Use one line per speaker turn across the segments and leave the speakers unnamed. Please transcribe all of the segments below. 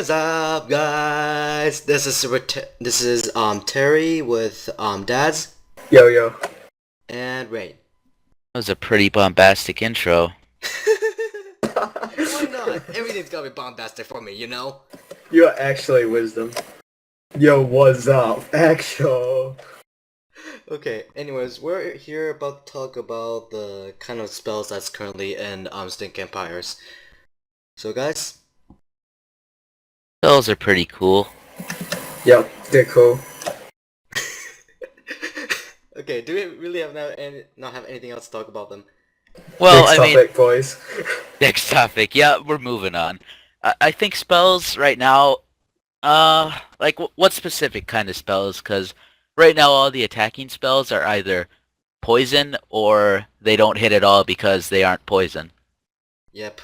What's up, guys? This is Terry with Dads
Yo, yo.
and Rain.
That was a pretty bombastic intro.
Why not? Everything's gotta be bombastic for me, you know.
You're actually wisdom. Yo, what's up? Actual.
Okay. Anyways, we're here about to talk about the kind of spells that's currently in Stink Empires. So, guys.
Spells are pretty cool.
Yep, they're cool.
Okay. Do we really not have anything else to talk about them?
Well,
Next topic, boys.
next topic. Yeah, we're moving on. I think spells right now, like what specific kind of spells? Because right now all the attacking spells are either poison or they don't hit at all because they aren't poison.
Yep.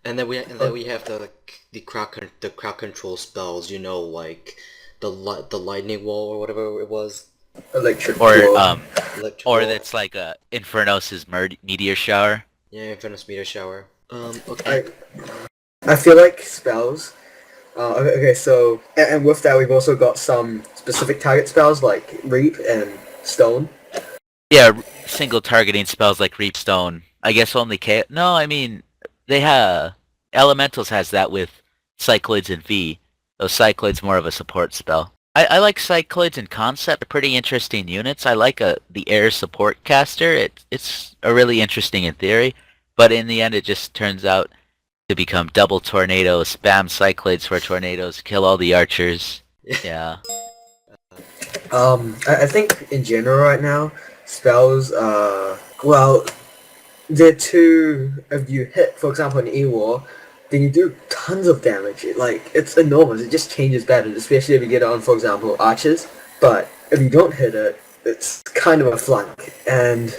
And then we have the crowd control spells, you know, like the lightning wall or whatever it was.
Electric
Or
wall.
Electric
or
wall.
that's like Infernos' meteor shower.
Yeah, Infernus meteor shower. Okay.
I feel like spells. Okay, so and with that we've also got some specific target spells like Reap and Stone.
Yeah, single targeting spells like Reapstone. I guess only No, I mean they have Elementals has that with Cycloids and V. Though Cycloids more of a support spell. I like Cycloids in concept. They're pretty interesting units. I like the air support caster. It's a really interesting in theory, but in the end it just turns out to become double tornado, spam Cycloids for tornadoes, kill all the archers. Yeah.
I think in general right now, spells, well, they're too, if you hit, for example, an E-War, then you do tons of damage. It's enormous. It just changes patterns, especially if you get on, for example, archers. But if you don't hit it, it's kind of a flunk. And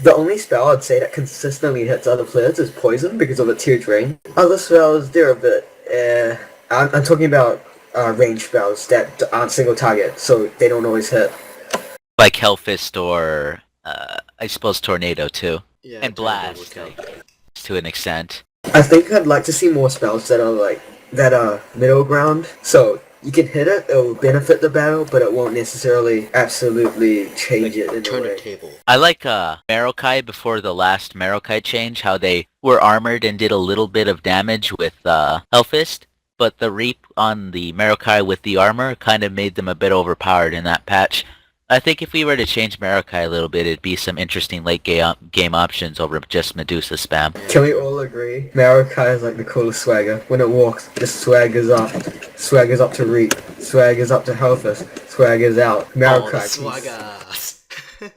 the only spell I'd say that consistently hits other players is Poison because of its huge range. Other spells, they're a bit, I'm talking about range spells that aren't single target, so they don't always hit.
Like Hellfist or I suppose Tornado too.
Yeah,
And
Tornado
Blast,
would count.
to an extent.
I think I'd like to see more spells that are middle ground. So you can hit it, it will benefit the battle, but it won't necessarily absolutely change it in a
Turn the
way.
table.
I like Marokai before the last Marokai change, how they were armored and did a little bit of damage with Hellfist, but the Reap on the Marokai with the armor kind of made them a bit overpowered in that patch. I think if we were to change Marokai a little bit, it'd be some interesting late game options over just Medusa spam.
Can we all agree? Marokai is like the coolest swagger. When it walks, it swaggers up. Swaggers up to Reap. Swaggers up to Hellfist. Swaggers out.
Oh, the
Marokai.
swaggas.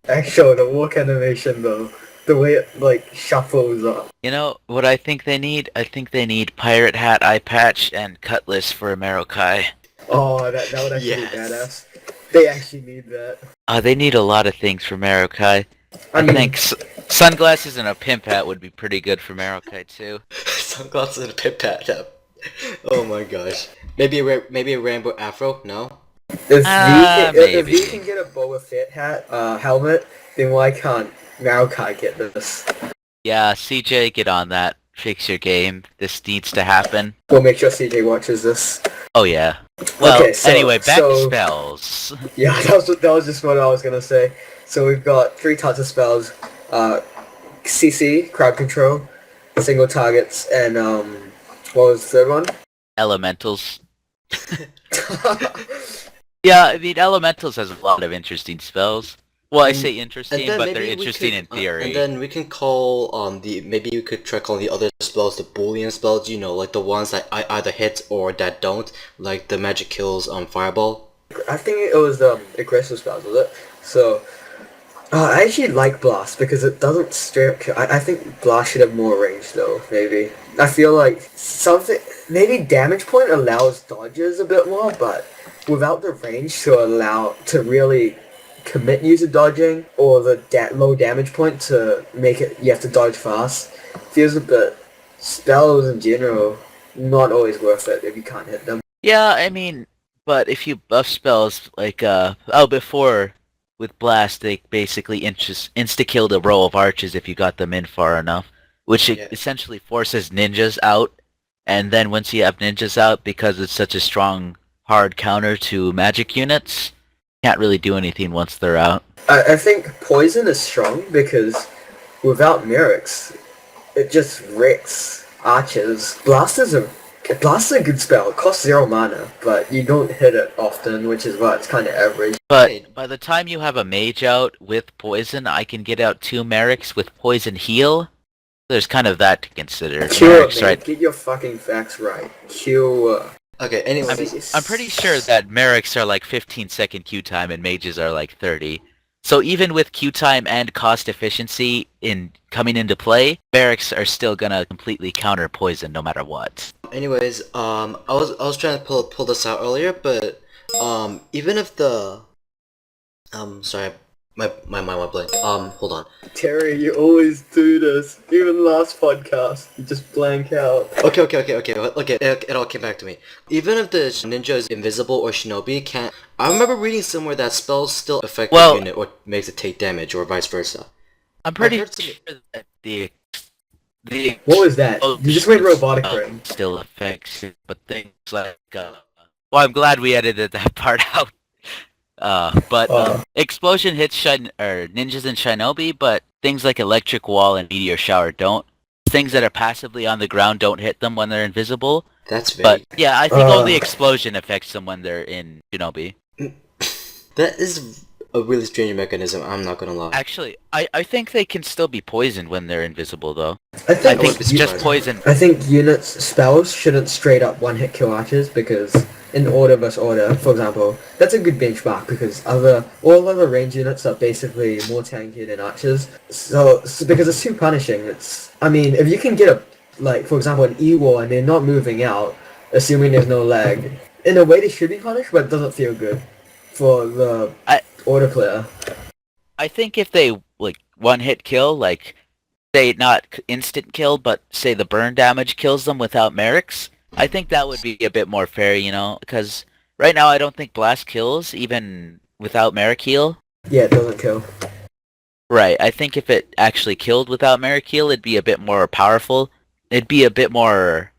Actually, the walk animation though. The way it shuffles up.
You know what I think they need? I think they need Pirate Hat, Eye Patch, and Cutlass for Marokai.
Oh, that would actually
Yes.
be badass. They actually need that.
They need a lot of things for Marokai.
I
I
mean,
think sunglasses and a pimp hat would be pretty good for Marokai too.
Sunglasses and a pip hat up. Oh my gosh. Maybe a rainbow afro? No.
if
maybe.
V can get a Boba Fett helmet, then why can't Maokai get this?
Yeah, CJ, get on that. Fix your game. This needs to happen.
We'll make sure CJ watches this.
Oh yeah. Well,
Okay, so-
anyway, back to
so-
spells.
Yeah, that was just what I was gonna say. So we've got 3 types of spells: CC, crowd control, single targets, and what was the third one?
Elementals. Yeah, I mean, Elementals has a lot of interesting spells. Well, I say interesting, but they're
maybe we
interesting
could-
in theory.
and then we can call maybe you could try calling the other spells the Boolean spells. You know, like the ones that either hit or that don't, like the magic kills fireball.
I think it was aggressive spells, was it? So I actually like Blast because it doesn't straight up kill. I think Blast should have more range though. Maybe I feel like maybe damage point allows dodges a bit more, but without the range to really commit user dodging or the low damage point to make it you have to dodge fast feels a bit. Spells in general not always worth it if you can't hit them.
Yeah, I mean, but if you buff spells like before with Blast, they basically insta-killed a row of archers if you got them in far enough, which
Yeah.
essentially forces ninjas out And then once you have ninjas out, because it's such a strong, hard counter to magic units, can't really do anything once they're out.
I think poison is strong because without Merrick's, it just wrecks archers. Blast is a good spell. It costs 0 mana, but you don't hit it often, which is why it's kind of average.
But by the time you have a mage out with poison, I can get out 2 Merrics with poison heal. There's kind of that to consider.
Cure,
Merrics,
man.
right?
Get your fucking facts right. Cure.
Okay, anyways.
I'm pretty sure that Merrics are like 15-second Q time and mages are like 30. So even with Q time and cost efficiency in coming into play, Merrics are still gonna completely counter poison no matter what.
Anyways, I was trying to pull this out earlier, but even if the sorry, my mind went blank. Hold on.
Terry, you always do this. Even last podcast, you just blank out.
Okay. It all came back to me. Even if the ninja is invisible or shinobi can't. I remember reading somewhere that spells still affect the unit or makes it take damage, or vice versa.
I'm pretty sure that the
What was that? You just went robotic ring.
Still affects it, but things like well, I'm glad we edited that part out. Explosion hits ninjas and shinobi, but things like electric wall and meteor shower don't. Things that are passively on the ground don't hit them when they're invisible.
That's vague.
But yeah, I think only explosion affects them when they're in shinobi.
That is a really strange mechanism, I'm not gonna lie.
Actually, I think they can still be poisoned when they're invisible, though.
I think
it's just poison.
I think units, spells shouldn't straight up one-hit kill archers because in order versus order, for example, that's a good benchmark because all other range units are basically more tanky than archers. So because it's too punishing, I mean, if you can get for example, an E-War and they're not moving out, assuming there's no lag, in a way they should be punished, but it doesn't feel good for the order player.
I think if they one-hit kill, say not instant kill, but say the burn damage kills them without Merrics, I think that would be a bit more fair, because right now I don't think blast kills even without Merrick heal.
Yeah, it doesn't kill.
Right, I think if it actually killed without Merrick heal, it'd be a bit more powerful. It'd be a bit more.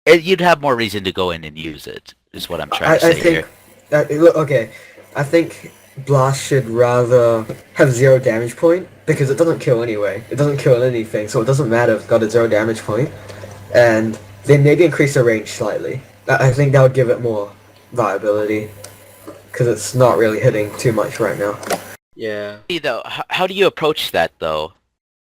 You'd have more reason to go in and use it. Is what I'm trying to say here.
Okay, I think Blast should rather have 0 damage point because it doesn't kill anyway. It doesn't kill anything, so it doesn't matter if it's got a 0 damage point. And then maybe increase the range slightly. I think that would give it more viability because it's not really hitting too much right now.
Yeah.
Though, how do you approach that though?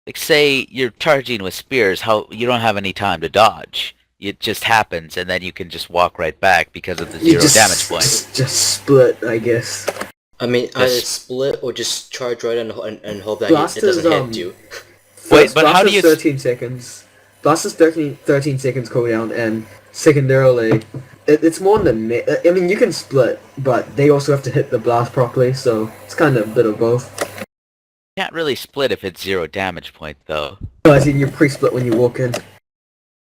Like, say you're charging with spears, how you don't have any time to dodge. It just happens, and then you can just walk right back because of the 0 damage point.
Just split, I guess.
I mean, either split or just charge right and hope that it doesn't hit you.
Wait, but how do you...
13 seconds. Blast is 13 seconds cooldown, and secondarily, it's more than I mean, you can split, but they also have to hit the blast properly, so it's kind of a bit of both.
You can't really split if it's 0 damage point, though.
No, I think you pre-split when you walk in.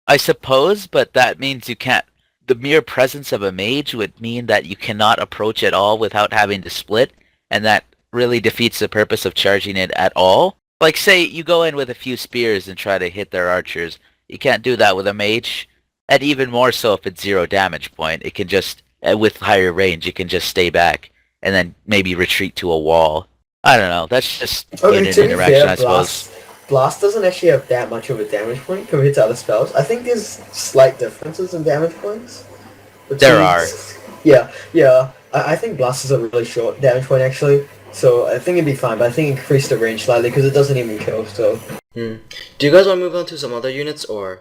I suppose, but that means you can't... The mere presence of a mage would mean that you cannot approach at all without having to split, and that really defeats the purpose of charging it at all. Like, say you go in with a few spears and try to hit their archers. You can't do that with a mage, and even more so if it's 0 damage point. It can just, with higher range, you can just stay back, and then maybe retreat to a wall. I don't know, that's just unit interaction, I suppose.
Blast doesn't actually have that much of a damage point compared to other spells. I think there's slight differences in damage points.
There are.
Yeah. I think Blast is a really short damage point actually, so I think it'd be fine, but I think increase the range slightly because it doesn't even kill, so...
Do you guys want to move on to some other units, or...?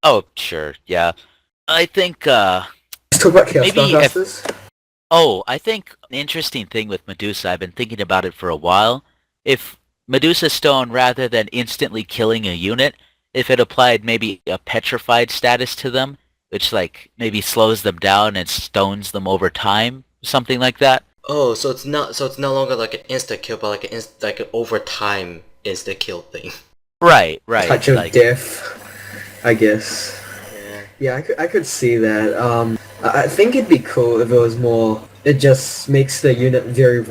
Oh, sure, yeah. I think,
Let's talk about Chaos Spellcasters.
I think an interesting thing with Medusa, I've been thinking about it for a while. If Medusa Stone, rather than instantly killing a unit, if it applied maybe a petrified status to them, which maybe slows them down and stones them over time, something like that.
Oh, so it's no longer like an insta kill, but like an over time insta kill thing.
Right.
Touch of death, I guess. Yeah, I could see that. I think it'd be cool if it was more. It just makes the unit very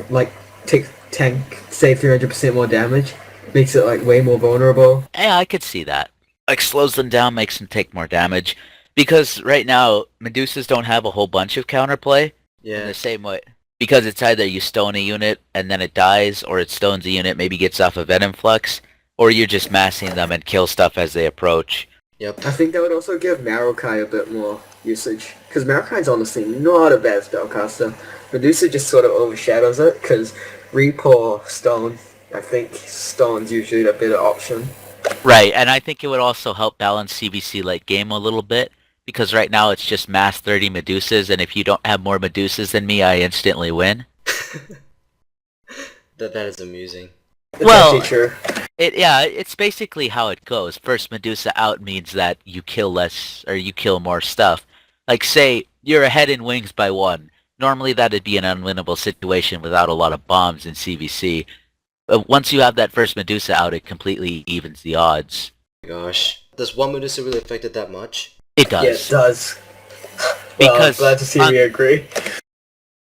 tank say 300% more damage, makes it way more vulnerable.
Yeah, I could see that. Slows them down, makes them take more damage. Because right now, Medusas don't have a whole bunch of counterplay in
Yeah.
the same way. Because it's either you stone a unit and then it dies, or it stones a unit, maybe gets off a Venom Flux, or you're just massing them and kill stuff as they approach.
Yep.
I think that would also give Marukai a bit more usage. Because Marukai's honestly not a bad spellcaster. Medusa just sort of overshadows it, because Reap or Stone, I think Stone's usually the better option.
Right, and I think it would also help balance CBC late game a little bit, because right now it's just mass 30 Medusas, and if you don't have more Medusas than me, I instantly win.
That is amusing.
It's
Well,
actually true.
It's basically how it goes. First Medusa out means that you kill less, or you kill more stuff. Like, say, you're ahead in wings by 1. Normally that'd be an unwinnable situation without a lot of bombs in CVC. But once you have that first Medusa out, it completely evens the odds.
Gosh. Does one Medusa really affect it that much?
It does.
Yeah, it does. Well,
Because
I'm glad to see we agree.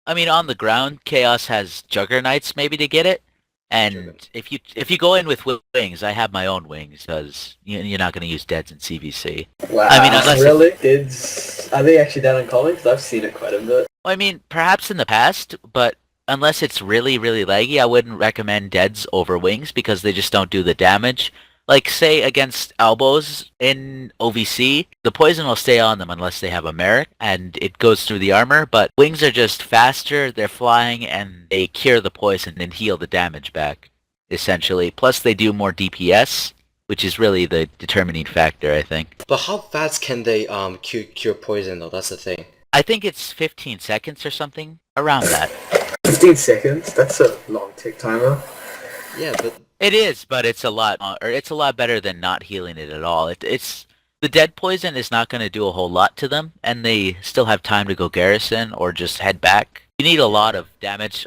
I mean, on the ground, Chaos has Juggernauts maybe to get it, and if you go in with wings, I have my own wings because you're not going to use deads in CVC.
Wow,
I mean, unless
really? Are they actually that uncommon? Because I've seen it quite a bit.
I mean, perhaps in the past, but unless it's really, really laggy, I wouldn't recommend deads over wings because they just don't do the damage. Like, say, against elbows in OVC, the poison will stay on them unless they have a Merrick, and it goes through the armor, but wings are just faster, they're flying, and they cure the poison and heal the damage back, essentially. Plus, they do more DPS, which is really the determining factor, I think.
But how fast can they cure poison though? That's the thing.
I think it's 15 seconds or something, around that.
15 seconds? That's a long tick timer.
Yeah, but
It is, but it's a lot better than not healing it at all. It's the dead poison is not going to do a whole lot to them, and they still have time to go garrison or just head back. You need a lot of damage.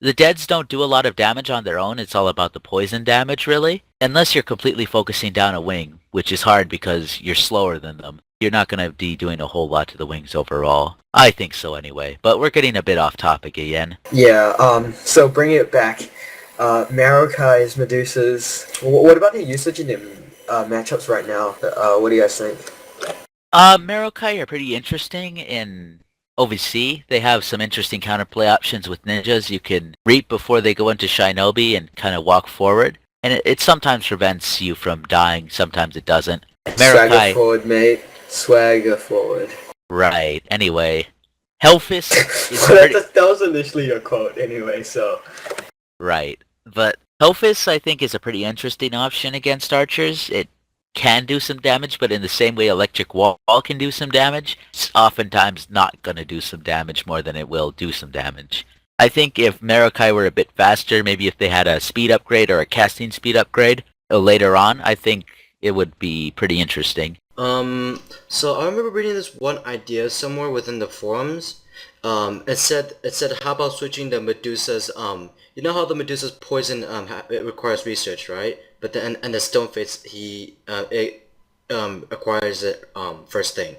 The deads don't do a lot of damage on their own. It's all about the poison damage, really. Unless you're completely focusing down a wing, which is hard because you're slower than them. You're not going to be doing a whole lot to the wings overall. I think so anyway, but we're getting a bit off topic again.
Yeah, so bringing it back, Marukai's, Medusas, what about the usage in them matchups right now? What do you guys think?
Marokai are pretty interesting in OVC. They have some interesting counterplay options with ninjas. You can reap before they go into Shinobi and kind of walk forward. And it sometimes prevents you from dying, sometimes it doesn't.
Swagger forward, mate. Swagger forward.
Right. Anyway, Hellfist is
Well, that was initially your quote anyway, so...
Right. But Hellfist, I think, is a pretty interesting option against archers. It can do some damage, but in the same way Electric Wall can do some damage, it's oftentimes not going to do some damage more than it will do some damage. I think if Marokai were a bit faster, maybe if they had a speed upgrade or a casting speed upgrade later on, I think it would be pretty interesting.
So I remember reading this one idea somewhere within the forums. It said how about switching the Medusa's you know how the Medusa's poison it requires research, right? But then and the Stoneface acquires it first thing.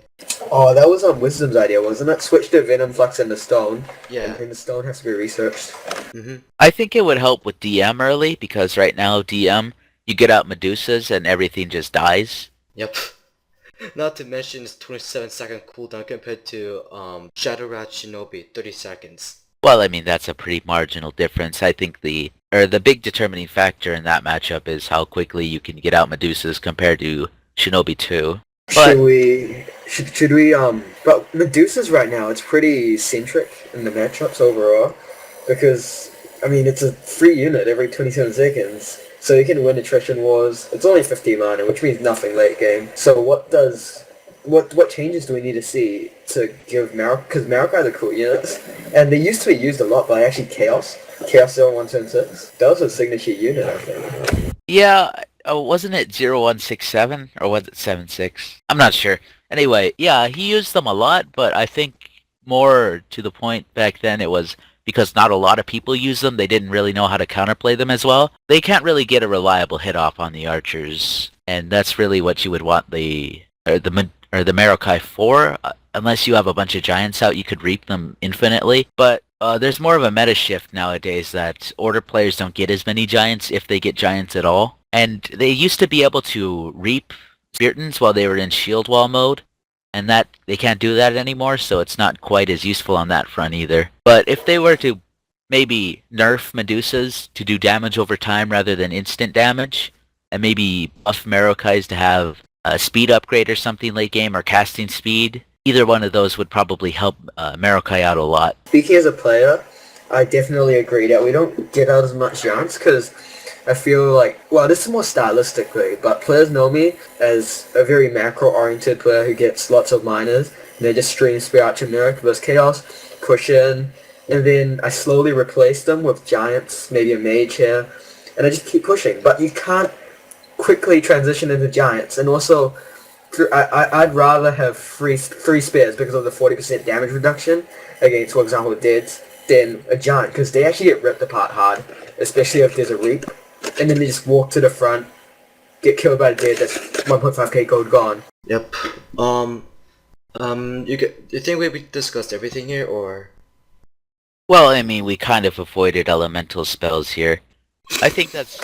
Oh, that was on Wisdom's idea, wasn't it? Switch the Venom Flux and the Stone.
Yeah.
And then the Stone has to be researched.
Mm-hmm.
I think it would help with DM early, because right now DM, you get out Medusas and everything just dies.
Yep. Not to mention its 27-second cooldown compared to Shadow Rat Shinobi, 30 seconds.
Well, I mean, that's a pretty marginal difference. I think the big determining factor in that matchup is how quickly you can get out Medusas compared to Shinobi 2. But
Should we but Medusas right now, it's pretty centric in the matchups overall, because I mean it's a free unit every 27 seconds, so you can win attrition wars. It's only 50 mana, which means nothing late game. So what changes do we need to see to give because Marokai are cool units, and they used to be used a lot by actually Chaos 0176. That was a signature unit, I think.
yeah, wasn't it 0167 or was it 76? I'm not sure. Anyway, yeah, he used them a lot, but I think more to the point back then it was because not a lot of people use them. They didn't really know how to counterplay them as well. They can't really get a reliable hit off on the archers, and that's really what you would want the Marokai for. Unless you have a bunch of giants out, you could reap them infinitely. But there's more of a meta shift nowadays that order players don't get as many giants if they get giants at all. And they used to be able to reap Speartons while they were in shield wall mode, and that they can't do that anymore, so it's not quite as useful on that front either. But if they were to maybe nerf Medusas to do damage over time rather than instant damage, and maybe buff Marokais to have a speed upgrade or something late game, or casting speed, either one of those would probably help Marokai out a lot.
Speaking as a player, I definitely agree that we don't get out as much chance because I feel like, well, this is more stylistically, but players know me as a very macro-oriented player who gets lots of minors, and they just stream Spirit Chimeric versus Chaos, push in, and then I slowly replace them with Giants, maybe a Mage here, and I just keep pushing. But you can't quickly transition into Giants, and also, I'd rather have three Spears because of the 40% damage reduction against, for example, Deads, than a Giant, because they actually get ripped apart hard, especially if there's a Reap. And then they just walk to the front, get killed by the Dead, that's 1.5k gold gone.
Yep. You think we discussed everything here, or?
Well, I mean, we kind of avoided elemental spells here. I think that's...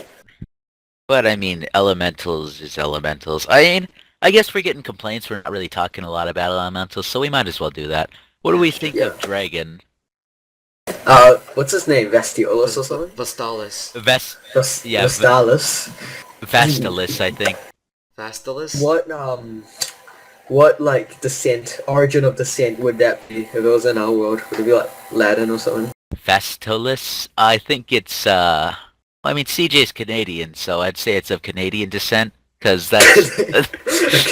But I mean, elementals is elementals. I mean, I guess we're getting complaints. We're not really talking a lot about elementals, so we might as well do that. What do we think of Dragon?
What's his name? Vestiolus or something?
Vastalis.
Vastalis.
Vastalis, I think.
Vastalis?
What like descent, origin of descent would that be if it was in our world? Would it be like Latin or something?
Vastalis? I think it's, I mean, CJ's Canadian, so I'd say it's of Canadian descent, because that's...
A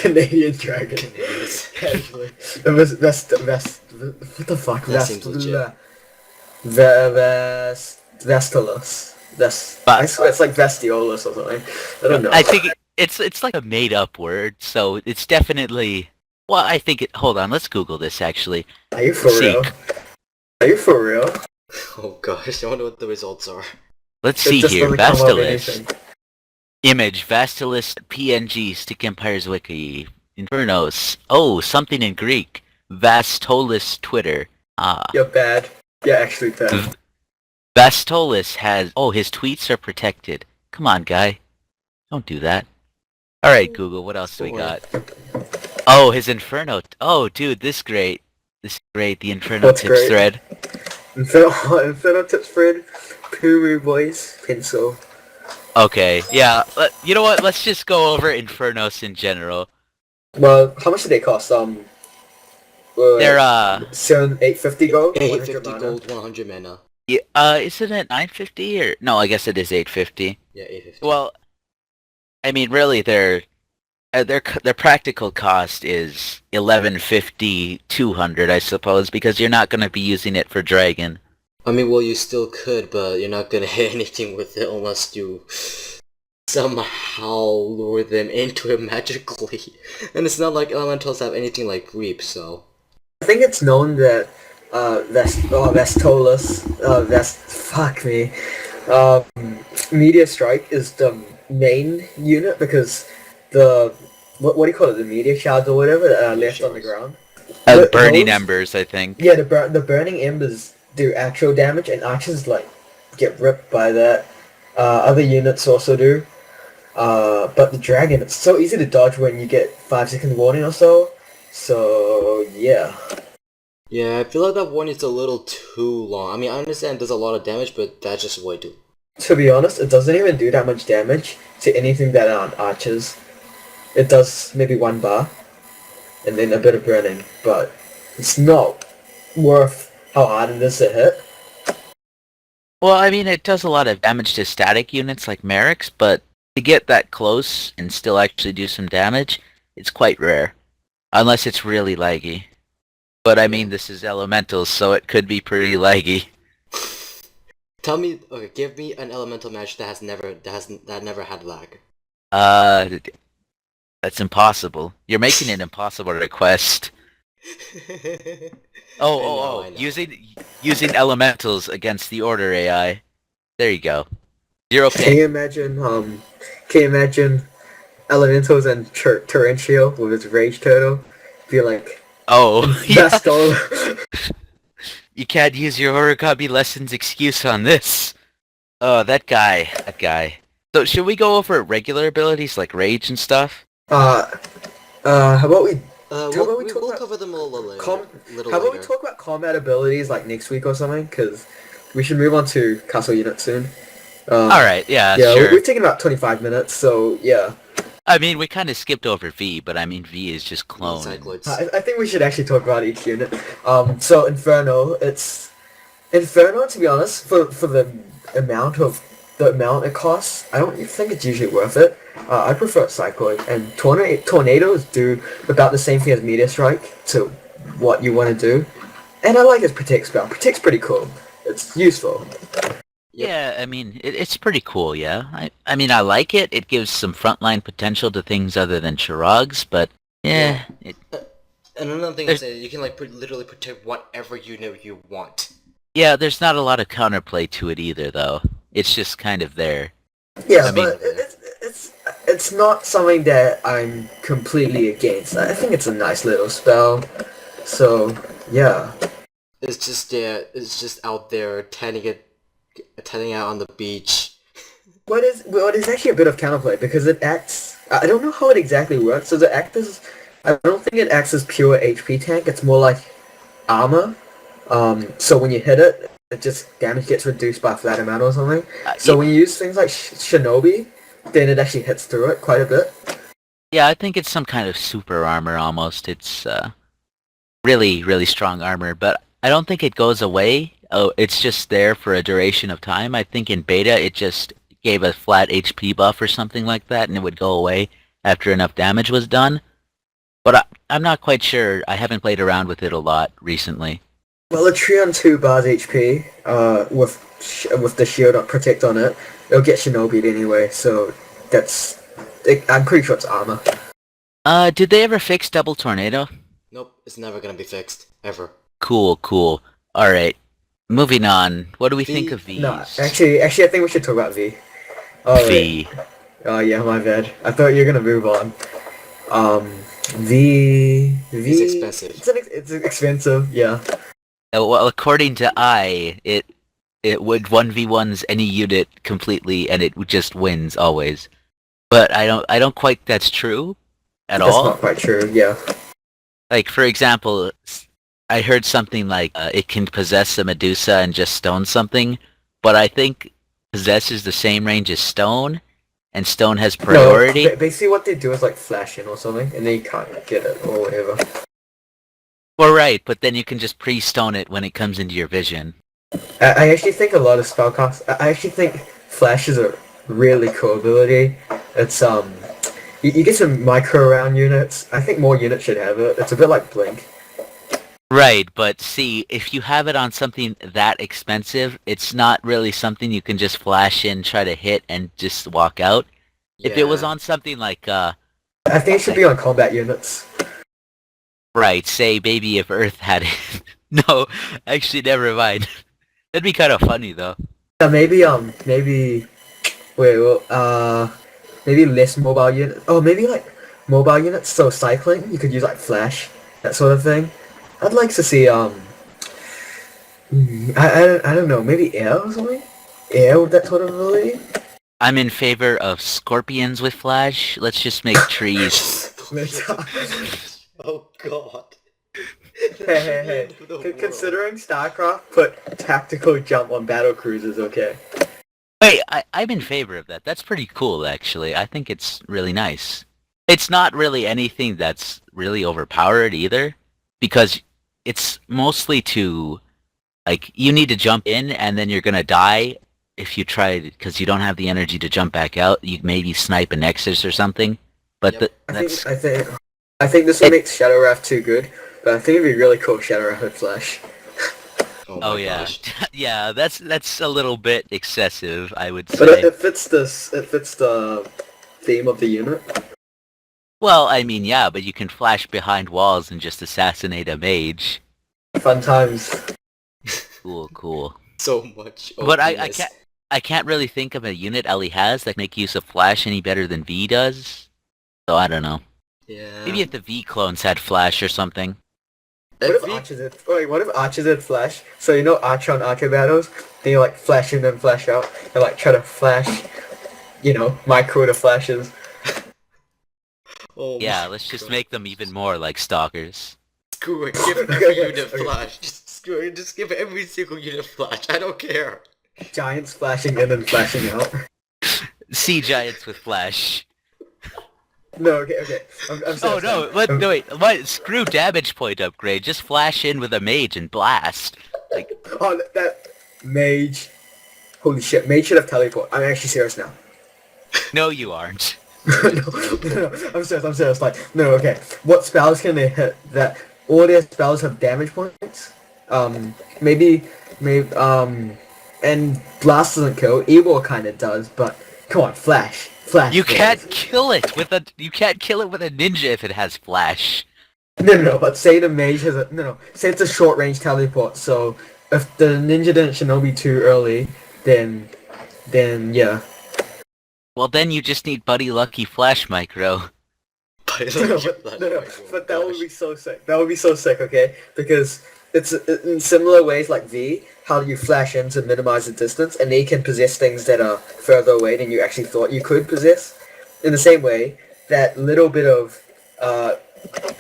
Canadian dragon. Actually. What the fuck?
That seems legit.
Vestalus. I swear it's like Vestiolus or something. I don't know.
I think it's like a made-up word, so it's definitely... Well, I think it... Hold on, let's Google this, actually.
Are you for real? Are you for real?
Oh gosh, I wonder what the results are.
Let's see here. Vastalis. Image. Vastalis PNG. Stick Empire's Wiki. Infernos. Oh, something in Greek. Vastolis Twitter.
You're bad. You're actually bad.
Vastolis has... Oh, his tweets are protected. Come on, guy. Don't do that. Alright, Google, what else do we got? Oh, his Inferno... Oh, dude, this is great. This is great, the Inferno
What's
tips
great?
thread.
Inferno tips thread. Puru voice. Pencil.
Okay, yeah, you know what, let's just go over Infernos in general.
Well, how much do they cost?
They're,
850 gold?
850
100
gold, 100 mana.
yeah, isn't it 950 or... No, I guess it is 850.
Yeah, 850.
Well, I mean, really, their practical cost is 1150, 200, I suppose, because you're not going to be using it for Dragon.
I mean, well, you still could, but you're not gonna hit anything with it unless you somehow lure them into it magically. And it's not like elementals have anything like Reap, so...
I think it's known that Vestolus, fuck me. Meteor Strike is the main unit because the what do you call it? The meteor shards or whatever that are left on the ground.
Burning Embers, I think.
Yeah, the burning embers do actual damage, and archers like get ripped by that. Other units also do. But the dragon, it's so easy to dodge when you get 5-second warning or so. So yeah.
Yeah, I feel like that warning is a little too long. I mean, I understand it does a lot of damage, but that's just way too...
To be honest, it doesn't even do that much damage to anything that aren't archers. It does maybe 1 bar, and then a bit of burning, but it's not worth how hard it is to hit.
Well, I mean, it does a lot of damage to static units like Merrick's, but to get that close and still actually do some damage, it's quite rare. Unless it's really laggy. But I mean, this is elementals, so it could be pretty laggy.
Tell me, okay, give me an elemental match that never had lag.
That's impossible. You're making an impossible request.
I know.
Using elementals against the Order AI. There you go. 0
Can
ping.
you imagine elementals and Torrential with its rage turtle? Be like,
Oh, yeah.
Vestol.
You can't use your origami lessons excuse on this. Oh, that guy. So should we go over regular abilities like rage and stuff?
How about we How about we talk
We'll
about
cover them a little later.
com?
Little
How about we
later.
talk about combat abilities like next week or something? Because we should move on to castle units soon.
All right, yeah,
Yeah,
sure.
we've taken about 25 minutes, so yeah.
I mean, we kind of skipped over V, but I mean, V is just
The
clone, and
cycloids.
I think we should actually talk about each unit. So Inferno, Inferno. To be honest, for the amount it costs, I don't think it's usually worth it. I prefer Cycloid, and Tornadoes do about the same thing as Meteor Strike to what you want to do. And I like his Protect spell. Protect's pretty cool. It's useful.
Yep.
yeah, I mean, it's pretty cool. Yeah, I mean, I like it. It gives some frontline potential to things other than Chirags, but yeah,
And another thing is that you can like literally protect whatever unit you want.
yeah, there's not a lot of counterplay to it either, though. It's just kind of there.
Yeah,
I mean,
but it's not something that I'm completely against. I think it's a nice little spell. So yeah.
It's just there. It's just out there, tanning out on the beach.
What is actually a bit of counterplay because it acts. I don't know how it exactly works. Does it act as? I don't think it acts as pure HP tank. It's more like armor. So when you hit it, it just damage gets reduced by a flat amount or something. So when you use things like Shinobi, then it actually hits through it quite a bit.
yeah, I think it's some kind of super armor almost. It's really, really strong armor, but I don't think it goes away. Oh, it's just there for a duration of time. I think in beta it just gave a flat HP buff or something like that, and it would go away after enough damage was done. But I'm not quite sure. I haven't played around with it a lot recently.
Well, a tree on 2 bars HP, with the shield on protect on it, it'll get Shinobi'd anyway. So I'm pretty sure it's armor.
Did they ever fix Double Tornado?
Nope, it's never gonna be fixed ever.
Cool, cool. Alright, moving on. What do we think of these?
No, actually, I think we should talk about V. Oh,
V.
Oh yeah, my bad. I thought you were gonna move on. V.
It's expensive.
It's expensive. Yeah.
Well, according to it would 1v1s any unit completely, and it just wins always. But I don't quite that's true at
That's
all.
not quite true. Yeah.
Like, for example, I heard something like it can possess a Medusa and just stone something, but I think possess is the same range as stone, and stone has priority.
No, basically what they do is like flash in or something, and then you can't get it or whatever.
Well, right, but then you can just pre-stone it when it comes into your vision.
I actually think a lot of spellcasts. I actually think flash is a really cool ability. It's you get some micro round units. I think more units should have it. It's a bit like Blink.
Right, but see, if you have it on something that expensive, it's not really something you can just flash in, try to hit, and just walk out. If it was
Yeah.
on something like,
I think it should be on combat units.
right, say Baby If Earth had it. No, actually, never mind. That'd be kind of funny, though.
Maybe maybe less mobile units. Oh, maybe like mobile units. So cycling, you could use like flash, that sort of thing. I'd like to see I don't know, maybe air or something. Air with that sort of ability.
I'm in favor of scorpions with flash. Let's just make trees.
Oh god.
Hey. Considering StarCraft put tactical jump on battle cruisers, okay.
Wait, I'm in favor of that. That's pretty cool, actually. I think it's really nice. It's not really anything that's really overpowered either, because it's mostly to, like, you need to jump in and then you're gonna die if you try, because you don't have the energy to jump back out. You maybe snipe a Nexus or something, but
Yep.
that's...
I think this would make Shadow Wrath too good, but I think it'd be really cool if Shadow Wrath had flash.
Oh
my
yeah,
gosh.
yeah. That's a little bit excessive, I would
But
say.
it fits the theme of the unit.
Well, I mean, yeah, but you can flash behind walls and just assassinate a mage.
Fun times.
Cool, cool.
So much.
But I
openness.
can't really think of a unit Ellie has that can make use of flash any better than V does. So I don't know.
Yeah.
Maybe if the V clones had flash or something.
What if Archers had flash? So you know Archer on Archer battles? Then you like flash in and flash out, and like try to flash, micro the flashes.
Oh
Yeah,
my
let's just
god.
make them even more like stalkers.
Screw it. Give
Okay,
every
okay,
unit
okay.
flash. Just screw it. Just give every single unit flash. I don't care.
Giants flashing in and flashing out.
Sea giants with flash.
No, okay. I'm
Oh
serious now.
no, what? No wait, what? Screw damage point upgrade. Just flash in with a mage and blast. Like,
Oh, that mage. Holy shit, mage should have teleport. I'm actually serious now.
no, you aren't.
No, I'm serious. Like, no, okay. What spells can they hit that all their spells have damage points? Maybe, and blast doesn't kill. Evil kind of does, but come on, flash.
You can't
Boys.
kill it with a. You can't kill it with a ninja if it has flash.
No, but say the mage has a no. Say it's a short range teleport. So if the ninja didn't shinobi too early, then yeah.
Well, then you just need Buddy Lucky Flash Micro.
But that would be so sick. That would be so sick, okay? Because it's in similar ways like V, how you flash in to minimize the distance, and they can possess things that are further away than you actually thought you could possess. In the same way, that little bit of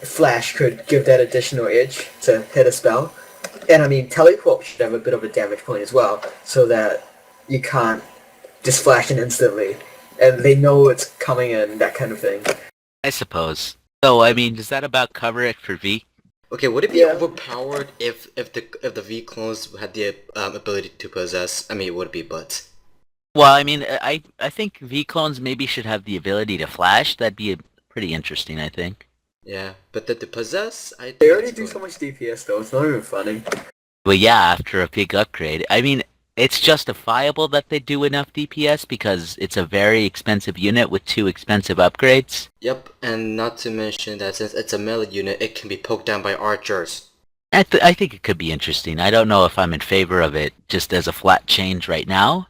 flash could give that additional edge to hit a spell. And I mean, teleport should have a bit of a damage point as well, so that you can't just flash in instantly, and they know it's coming in, that kind of thing.
I suppose. So, I mean, does that about cover it for V?
Okay, would it be
Yeah.
overpowered if the V clones had the ability to possess? I mean, it would be, but
Well, I mean, I think V clones maybe should have the ability to flash. That'd be pretty interesting, I think.
yeah. But the possess, I think
They already
it's
do
going-
so much DPS though, it's not even funny.
But yeah, after a big upgrade, I mean, it's justifiable that they do enough DPS because it's a very expensive unit with 2 expensive upgrades.
Yep, and not to mention that since it's a melee unit, it can be poked down by archers.
I think it could be interesting. I don't know if I'm in favor of it just as a flat change right now.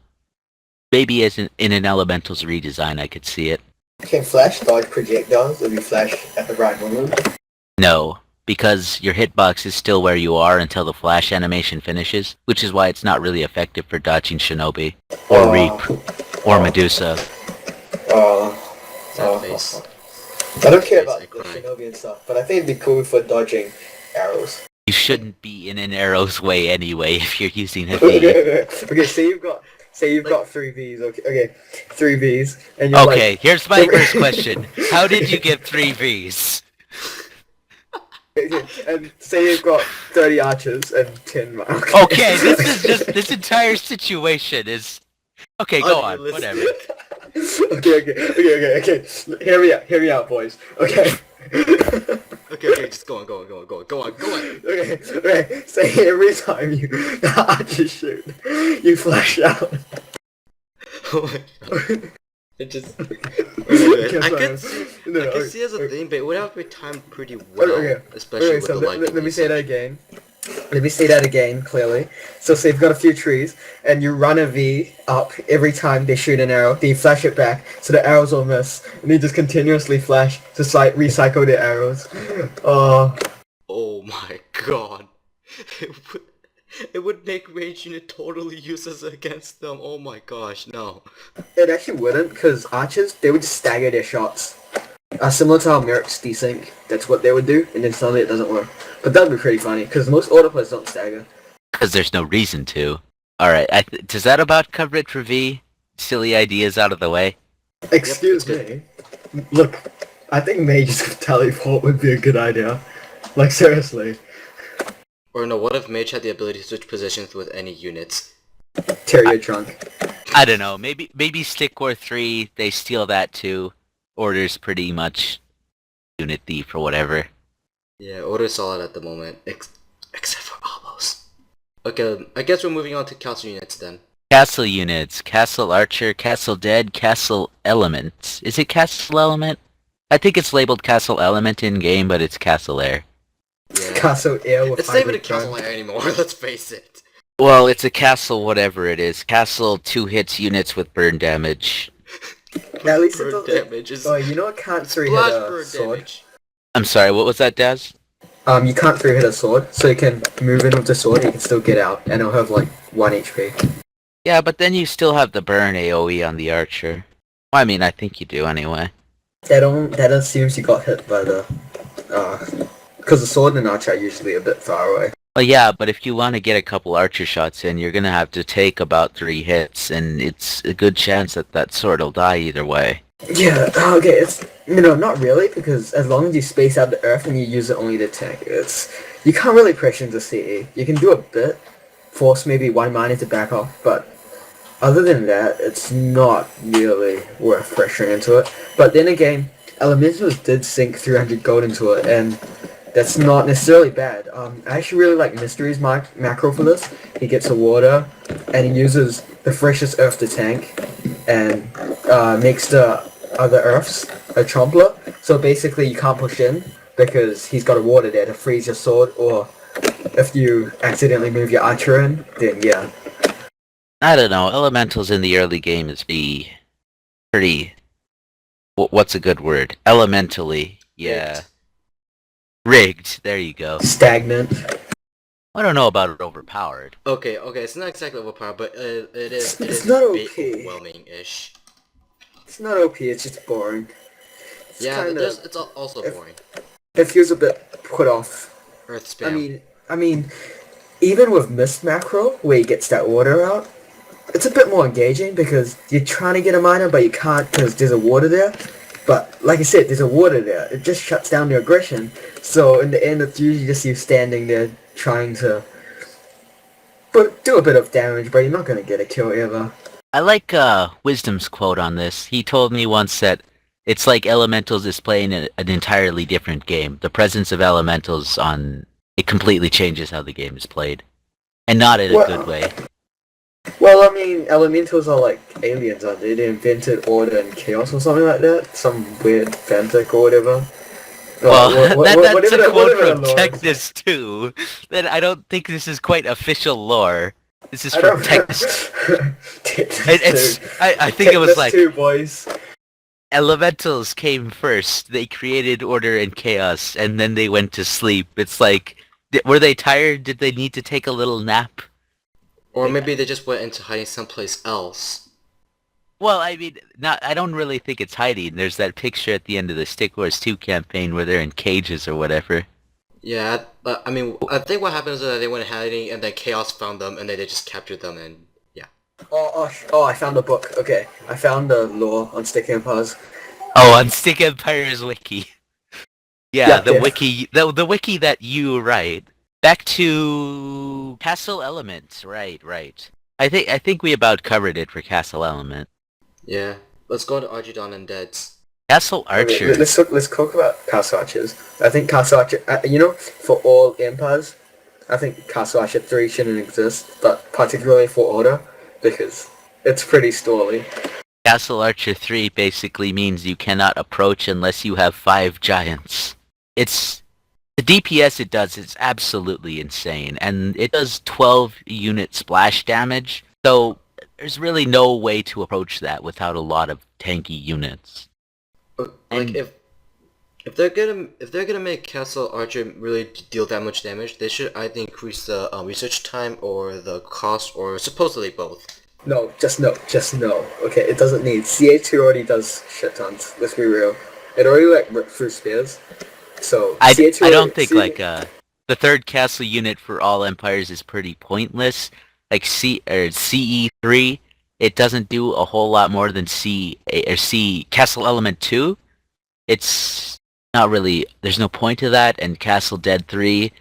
Maybe as in an Elementals redesign, I could see it.
Can flash dodge projectiles if you flash at the right moment?
No, because your hitbox is still where you are until the flash animation finishes, which is why it's not really effective for dodging Shinobi, or Reap, or Medusa.
Sad face.
I don't care
Face,
about
I
the
cried.
shinobi and stuff, but I think it'd be cool for dodging arrows.
You shouldn't be in an arrow's way anyway if you're using a
Okay,
V.
okay, say you've got 3 Vs, okay, 3 Vs, and you're
Okay,
like,
here's my first question. How did you get 3 Vs?
and say you've got 30 archers and 10 marks.
Okay, this is just, this entire situation is... Okay, go on, whatever.
Okay. Hear me out, boys. Okay.
Okay, just go on.
Okay. Say every time you the archers shoot, you flash out.
Oh my god. It just...
Okay,
I
sorry.
could see,
No,
I could
okay,
see as a
okay.
thing, but it would have to be timed pretty well,
Okay.
especially with
So
the light.
let me say that again. Let me say that again clearly. So say you've got a few trees, and you run a V up every time they shoot an arrow, then you flash it back, so the arrows will miss, and they just continuously flash to recycle their arrows.
Oh my god. It would make range unit totally useless against them. Oh my gosh, no.
It actually wouldn't, because archers, they would just stagger their shots. Similar to how Mercs desync, that's what they would do, and then suddenly it doesn't work. But that would be pretty funny, because most autoplays don't stagger.
Because there's no reason to. Alright, does that about cover it for V? Silly ideas out of the way?
Excuse
Yep,
me. Look, I think mages teleport would be a good idea. Like, seriously.
Or no, what if Mage had the ability to switch positions with any units?
Tear your trunk.
I don't know, maybe Stick War 3, they steal that too. Order's pretty much unit thief or whatever.
Yeah, order solid at the moment, except for Albos. Okay, I guess we're moving on to castle units then.
Castle units, Castle Archer, Castle Dead, Castle Element. Is it Castle Element? I think it's labeled Castle Element in-game, but it's Castle Air.
Yeah.
Castle air with
It's not even a
hybrid
castle
gun.
air anymore, let's face it.
Well, it's a castle whatever it is. Castle 2 hits units with burn damage.
At least it
Burn
doesn't-
damage is...
Oh, you know, it can't 3 hit
Splash
a
burn
sword.
damage.
I'm sorry, what was that, Daz?
You can't 3 hit a sword, so you can move in with the sword, you can still get out, and it'll have like 1 HP.
Yeah, but then you still have the burn AoE on the Archer. Well, I mean, I think you do anyway.
That assumes you got hit by the because the sword and archer are usually a bit far away.
Well, yeah, but if you want to get a couple archer shots in, you're gonna have to take about 3 hits, and it's a good chance that that sword will die either way.
Yeah, okay, it's not really, because as long as you space out the earth and you use it only to tank, you can't really pressure into CE. You can do a bit, force maybe one miner to back off, but other than that, it's not really worth pressuring into it. But then again, Elementals did sink 300 gold into it, and that's not necessarily bad. I actually really like Mystery's macro for this. He gets a water, and he uses the freshest earth to tank, and makes the other earths a trampler. So basically you can't push in, because he's got a water there to freeze your sword, or if you accidentally move your archer in, then yeah.
I don't know, elementals in the early game is pretty... What's a good word? Elementally, yeah. Rigged, there you go.
Stagnant.
I don't know about it overpowered.
Okay, it's not exactly overpowered, but it is
It's not
a bit
OP.
overwhelming-ish.
It's not OP, it's just boring. It's
Yeah,
kinda,
it's also boring.
it feels a bit put off.
Earth spam.
I mean, even with Mist macro, where he gets that water out, it's a bit more engaging because you're trying to get a miner, but you can't because there's a water there. But like I said, there's a water there. It just shuts down the aggression. So in the end, it's usually just you standing there trying to do a bit of damage, but you're not gonna get a kill ever.
I like Wisdom's quote on this. He told me once that it's like elementals is playing an entirely different game. The presence of elementals it completely changes how the game is played. And not in a good way.
Well, I mean, elementals are like aliens, aren't they? They invented order and chaos or something like that. Some weird fanfic or whatever.
Well, that's a quote
whatever
from
the lore is.
Technus too. Then I don't think this is quite official lore. This is
I
from
don't
Technus.
Technus
I think it was
Technus
like
2, boys.
elementals came first. They created order and chaos, and then they went to sleep. It's like, were they tired? Did they need to take a little nap?
Or maybe they just went into hiding someplace else.
Well, I mean, I don't really think it's hiding. There's that picture at the end of the Stick Wars 2 campaign where they're in cages or whatever.
Yeah, I mean, I think what happened is that they went hiding, and then Chaos found them, and then they just captured them, and yeah.
Oh, I found a book. Okay, I found the lore on Stick Empires.
Oh, on Stick Empire's wiki. Yeah,
Yeah,
the
yeah.
wiki, the wiki that you write. Back to Castle Element. Right. I think we about covered it for Castle Element.
Yeah. Let's go to Archidon and Deads.
Castle
Okay,
Archer.
let's talk about Castle Archers. I think Castle Archer, for all empires, I think Castle Archer 3 shouldn't exist, but particularly for Order, because it's pretty stally.
Castle Archer 3 basically means you cannot approach unless you have 5 giants. The DPS it does is absolutely insane, and it does 12 unit splash damage, so there's really no way to approach that without a lot of tanky units.
Like
And-
if they're gonna make Castle Archer really deal that much damage, they should either increase the research time or the cost, or supposedly both.
No, just no. Okay, it doesn't need. CA2 already does shit tons, let's be real. It already ripped through spears. So
I
CA2
don't think the third castle unit for all empires is pretty pointless. Like CE3, it doesn't do a whole lot more than C Castle Element 2. It's not really, there's no point to that, and Castle Dead 3,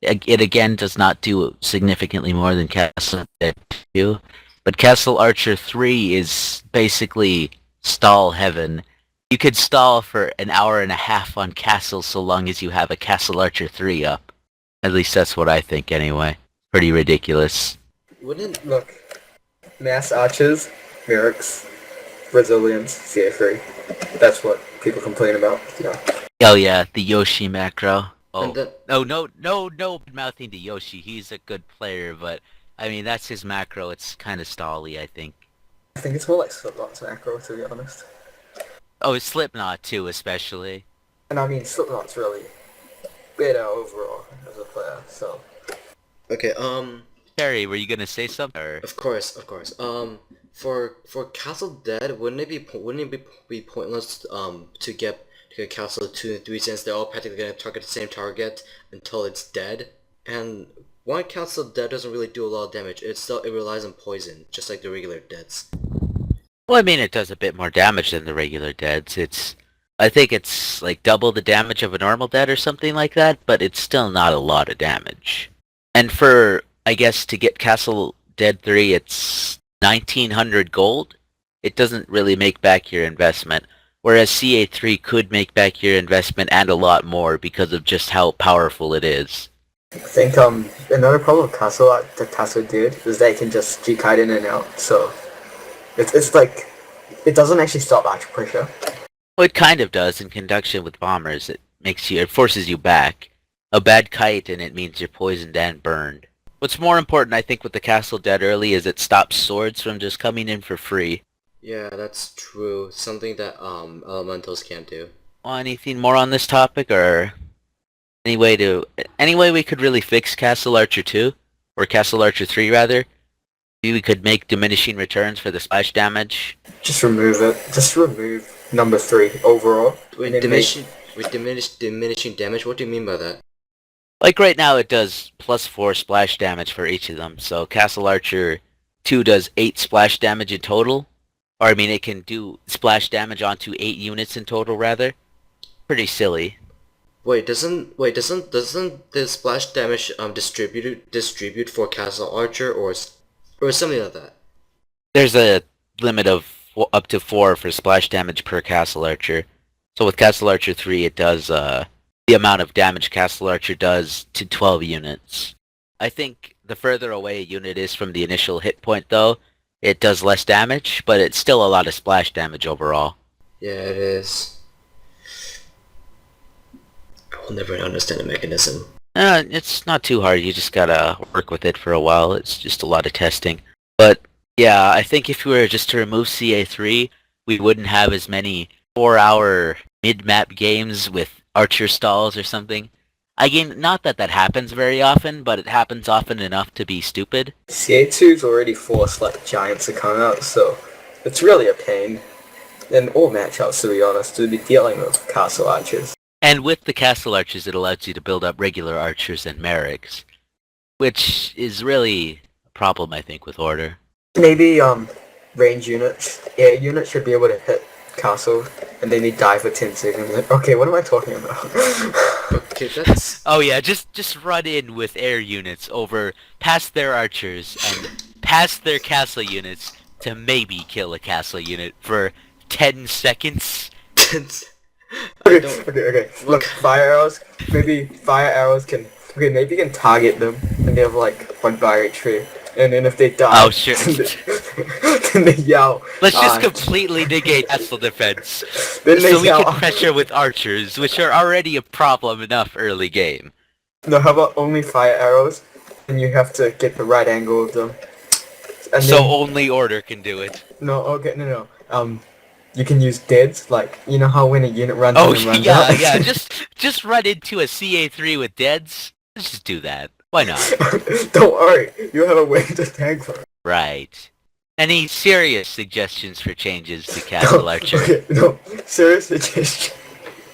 it again does not do significantly more than Castle Dead 2. But Castle Archer 3 is basically stall heaven. You could stall for an hour and a half on Castle so long as you have a Castle Archer 3 up. At least that's what I think anyway. Pretty ridiculous.
Wouldn't
Look, mass archers, Merrick's, resilience, CA3. That's what people complain about. Yeah.
Oh yeah, the Yoshi macro. Oh,
and then,
no mouthing to Yoshi. He's a good player, but I mean that's his macro. It's kind of stally, I think.
I think it's more like Slipknot's macro, to be honest.
Oh, Slipknot too, especially.
And I mean, Slipknot's really better overall as a player, so...
okay,
Terry, were you gonna say something? Or...
of course. For Castle Dead, wouldn't it be pointless to get Castle 2 and 3 since they're all practically gonna target the same target until it's dead? And one Castle Dead doesn't really do a lot of damage. It relies on poison, just like the regular deads.
Well, I mean, it does a bit more damage than the regular deads. I think it's like double the damage of a normal dead or something like that, but it's still not a lot of damage. And for, I guess, to get Castle Dead 3, it's 1900 gold. It doesn't really make back your investment, whereas CA3 could make back your investment and a lot more because of just how powerful it is.
I think another problem with Castle did is that it can just G-kite in and out, so it's like it doesn't actually stop archer pressure.
Well, it kind of does in conjunction with bombers. It forces you back. A bad kite and it means you're poisoned and burned. What's more important, I think, with the Castle Dead early is it stops swords from just coming in for free.
Yeah, that's true. Something that elementals can't do.
Well, anything more on this topic, or any way we could really fix Castle Archer 2? Or Castle Archer 3, rather? Maybe we could make diminishing returns for the splash damage?
Just remove it. Just remove number 3 overall.
Wait, diminishing damage? What do you mean by that?
Like right now it does +4 splash damage for each of them, so Castle Archer 2 does 8 splash damage in total. Or I mean it can do splash damage onto 8 units in total rather. Pretty silly.
Doesn't the splash damage distribute for Castle Archer or something like that?
There's a limit of up to 4 for splash damage per Castle Archer. So with Castle Archer 3 it does the amount of damage Castle Archer does to 12 units. I think the further away a unit is from the initial hit point though, it does less damage, but it's still a lot of splash damage overall.
Yeah, it is. I will never understand the mechanism.
It's not too hard, you just gotta work with it for a while, it's just a lot of testing. But yeah, I think if we were just to remove CA3, we wouldn't have as many 4-hour mid-map games with archer stalls or something. Again, not that happens very often, but it happens often enough to be stupid.
CA2's already forced like giants to come out, so it's really a pain. In all matchups, to be honest, to be dealing with castle archers.
And with the castle archers, it allows you to build up regular archers and merrics, which is really a problem, I think, with Order.
Maybe range units. Yeah, units should be able to hit castle, and they need die for 10 seconds. Okay, what am I talking about?
Okay, that's...
Oh yeah, just run in with air units over past their archers and past their castle units to maybe kill a castle unit for 10 seconds.
Okay. Look, fire arrows. Maybe fire arrows can... Okay, maybe you can target them, and they have like 1 fire HP. And then if they die,
oh sure.
then they yell.
Let's just completely negate castle defense,
then
so we
yell,
can pressure with archers, which are already a problem enough early game.
No, how about only fire arrows? And you have to get the right angle of them. And
so
then,
only Order can do it.
No, okay, no. You can use deads, like, you know how when a unit runs in and runs
yeah,
out?
yeah, just run into a CA3 with deads. Let's just do that. Why not?
Don't worry, you have a way to tank for it.
Right. Any serious suggestions for changes to Castle Archer?
Okay, no, serious suggestion.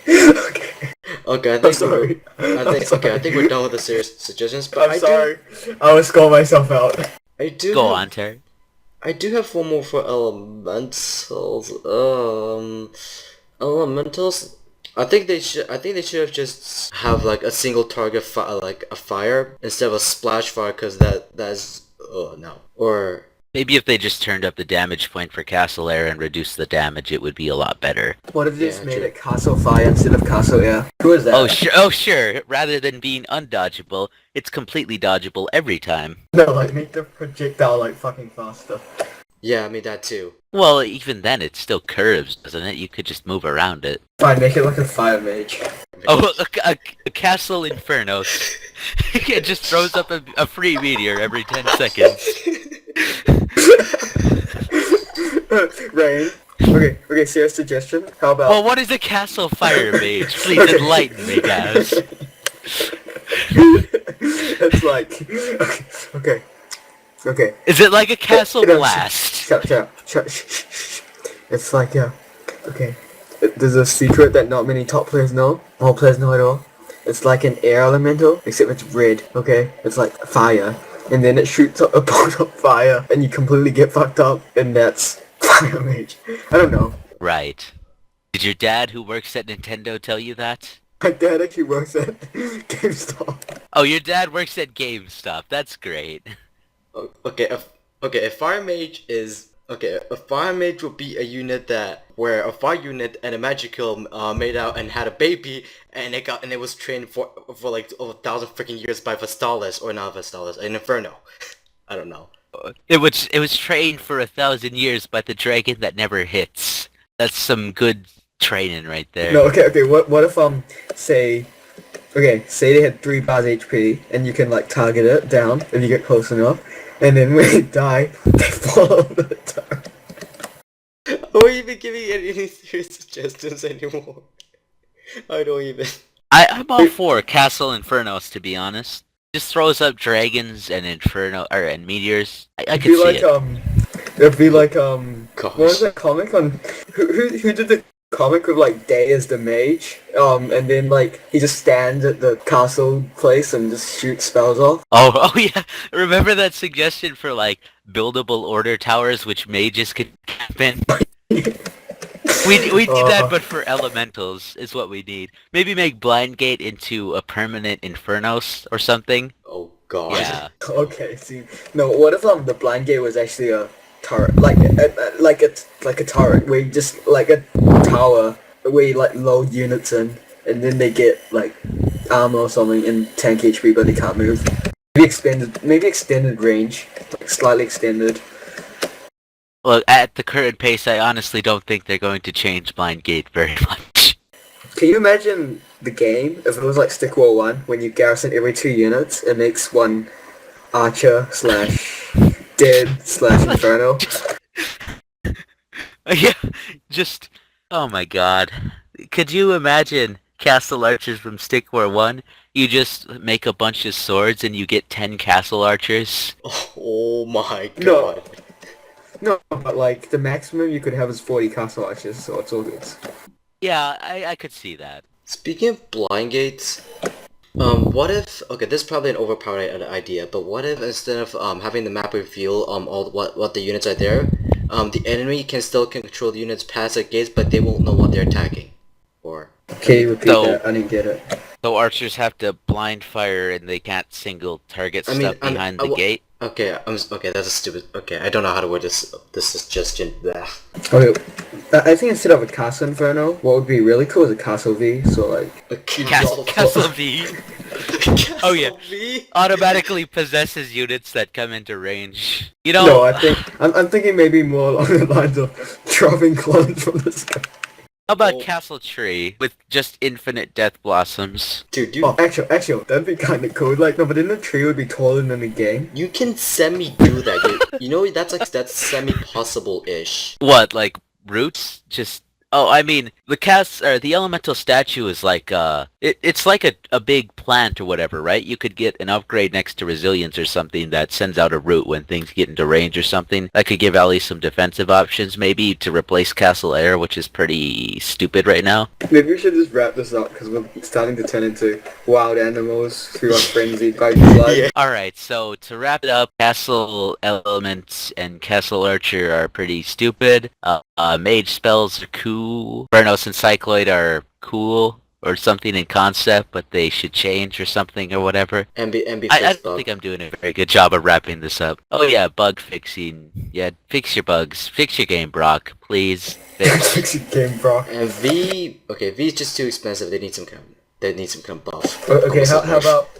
Okay.
Okay,
I'm sorry.
I think we're done with the serious suggestions, but
I'm sorry. I will score myself out.
Go on, Terry.
I do have one more for elementals. Elementals. I think they should have just have like a single target like a fire instead of a splash fire, because that's no. Or
maybe if they just turned up the damage point for Castle Air and reduced the damage, it would be a lot better.
What if they just made it Castle Fire instead of Castle Air? Who is that?
Oh sure. Rather than being undodgeable, it's completely dodgeable every time.
No, like make the projectile like fucking faster.
Yeah, I mean that too.
Well, even then, it still curves, doesn't it? You could just move around it.
Fine, make it like a fire mage.
Oh, a Castle Inferno. It just throws up a free meteor every 10 seconds.
Rain. Okay, serious suggestion? How about...
Well, what is a Castle Fire Mage? Please enlighten me, guys.
It's like... Okay.
Is it like a Castle Blast?
Shut up. Shh. It's like, okay. There's a secret that not many top players know. All players know at all. It's like an air elemental, except it's red, okay? It's like fire. And then it shoots up a bolt of fire, and you completely get fucked up, and that's Fire Mage. I don't know.
Right. Did your dad, who works at Nintendo, tell you that?
My dad actually works at GameStop.
Oh, your dad works at GameStop. That's great.
Okay, a fire mage is a fire mage would be a unit where a fire unit and a magical made out and had a baby, and it was trained for like over 1,000 freaking years by Vestalis, or not Vestalis, an Inferno. I don't know.
It was trained for 1,000 years by the dragon that never hits. That's some good training right there.
No, okay. What if say they had 3 bars HP, and you can like target it down if you get close enough, and then when they die, they fall over the turret.
Are we even giving any serious suggestions anymore? I don't even.
I'm all for Castle Infernos, to be honest. Just throws up dragons and and meteors. I could see it.
It'd be like
Gosh.
what was that comic on? Who did the comic with like Day as the mage? And then like he just stands at the castle place and just shoots spells off.
Oh yeah. Remember that suggestion for like buildable order towers which mages could camp in? We need that, but for elementals is what we need. Maybe make Blind Gate into a permanent Infernos or something.
Oh god.
Yeah.
Okay, see, no. What if the blind gate was actually a turret, like a turret where you just like a tower where you like load units in, and then they get like armor or something and tank HP, but they can't move. Maybe extended range, like slightly extended.
Well, at the current pace, I honestly don't think they're going to change Blind Gate very much.
Can you imagine the game if it was like Stick War 1, when you garrison every 2 units, it makes one archer / dead / inferno?
Yeah, just... Oh my god. Could you imagine Castle Archers from Stick War 1? You just make a bunch of swords and you get 10 Castle Archers?
Oh my god.
No, but like the maximum you could have is 40 castle archers, so it's all good.
Yeah, I could see that.
Speaking of blind gates, what if, okay, this is probably an overpowered idea, but what if instead of having the map reveal all what the units are there, the enemy can still control the units past the gates, but they won't know what they're attacking? Or
can you repeat that? I didn't get it. So
archers have to blind fire and they can't single target stuff behind the gate?
Okay, okay, that's a stupid... Okay, I don't know how to word this suggestion. Blah.
Okay, I think instead of a Castle Inferno, what would be really cool is a Castle V, so like...
Castle V? Oh yeah,
V?
automatically possesses units that come into range. You know...
No, I'm thinking maybe more along the lines of dropping clones from the sky.
How about Castle Tree with just infinite death blossoms?
Dude,
Oh, actually, that'd be kind of cool. Like, no, but then the tree would be taller than the game.
you can semi-do that. You know, that's semi-possible-ish.
What, like roots? Just... Oh, I mean, the elemental statue is like, it's like a big plant or whatever, right? You could get an upgrade next to resilience or something that sends out a root when things get into range or something. That could give Ellie some defensive options, maybe, to replace Castle Air, which is pretty stupid right now.
Maybe we should just wrap this up, because we're starting to turn into wild animals who are frenzied by blood.
Yeah.
Alright, so to wrap it up, Castle Element and Castle Archer are pretty stupid. Mage spells are cool. Burnos and Cycloid are cool or something in concept, but they should change or something or whatever.
And be
I don't think I'm doing a very good job of wrapping this up. Oh yeah, bug fixing. Yeah, fix your bugs. Fix your game, Brock. Please. Fix.
Game, bro.
And V is just too expensive. They need some kind of buff.
Okay,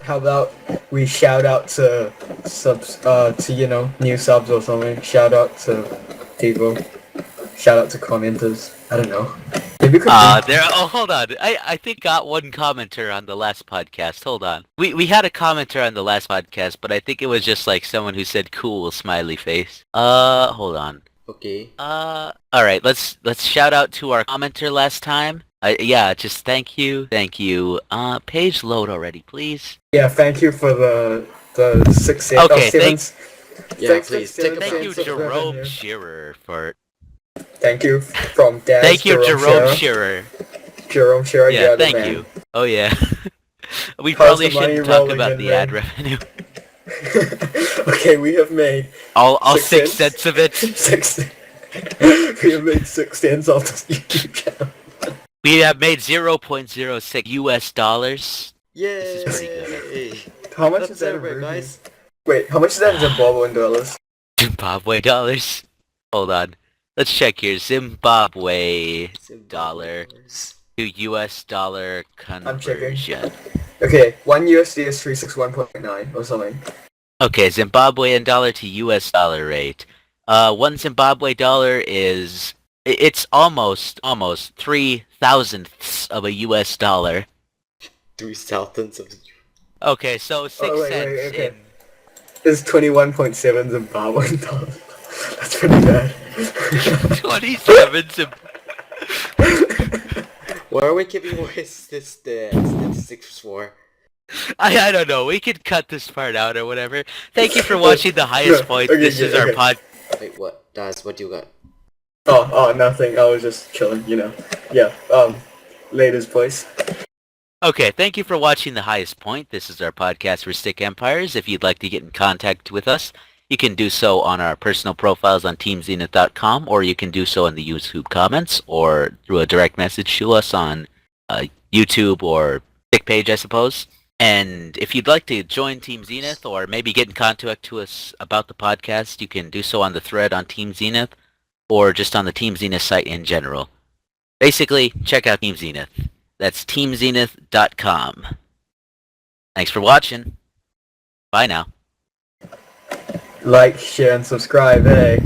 how about we shout out to subs, to new subs or something. Shout out to people. Shout out to commenters. I don't know. Maybe we could
hold on. I think got one commenter on the last podcast. Hold on. We had a commenter on the last podcast, but I think it was just like someone who said cool smiley face. Hold on.
Okay.
Alright, let's shout out to our commenter last time. Yeah, just thank you. Page load already, please.
Yeah, thank you for the success.
Okay,
Yeah,
Thanks for
please take a
Thank you,
cents of
Jerome
revenue.
Shearer, for...
Thank you from Daz.
Thank you, Jerome
Shearer.
Shearer.
Jerome Shearer,
Yeah,
you're the
thank
man.
you. Oh yeah. We
How's
probably
the money
shouldn't talk
rolling
about
in,
the ad
man?
revenue.
Okay, we have made
All
6
cents of it.
6 we have made 6 cents off this YouTube channel.
We have made $0.06 US.
Yay!
This is pretty good.
How much
That's
is that in
it,
rupees?
guys.
Wait, how much is that in Zimbabwean dollars?
Zimbabwe dollars. Hold on. Let's check here. Zimbabwe dollar
dollars.
to US dollar
I'm checking.
conversion.
Okay, 1 USD is 361.9 or something.
Okay, Zimbabwean dollar to US dollar rate. 1 Zimbabwe dollar is... It's almost 3,000ths of a US dollar.
3,000ths of...
Okay, so 6
Oh, wait,
cents
okay.
in...
It's 21.7 Zimbabwean dollars. That's pretty bad.
27
Why are we giving away the statistics for?
I don't know. We could cut this part out or whatever. Thank you for watching the highest point.
Okay,
This is our
okay.
pod.
Wait, what? Daz, what do you got?
Oh, nothing. I was just chilling, you know. Yeah, Laters, please.
Okay, thank you for watching the highest point. This is our podcast for Stick Empires. If you'd like to get in contact with us, you can do so on our personal profiles on teamzenith.com, or you can do so in the YouTube comments, or through a direct message to us on YouTube or Stick page, I suppose. And if you'd like to join Team Zenith, or maybe get in contact to us about the podcast, you can do so on the thread on Team Zenith, or just on the Team Zenith site in general. Basically, check out Team Zenith. That's teamzenith.com. Thanks for watching. Bye now.
Like, share, and subscribe, hey.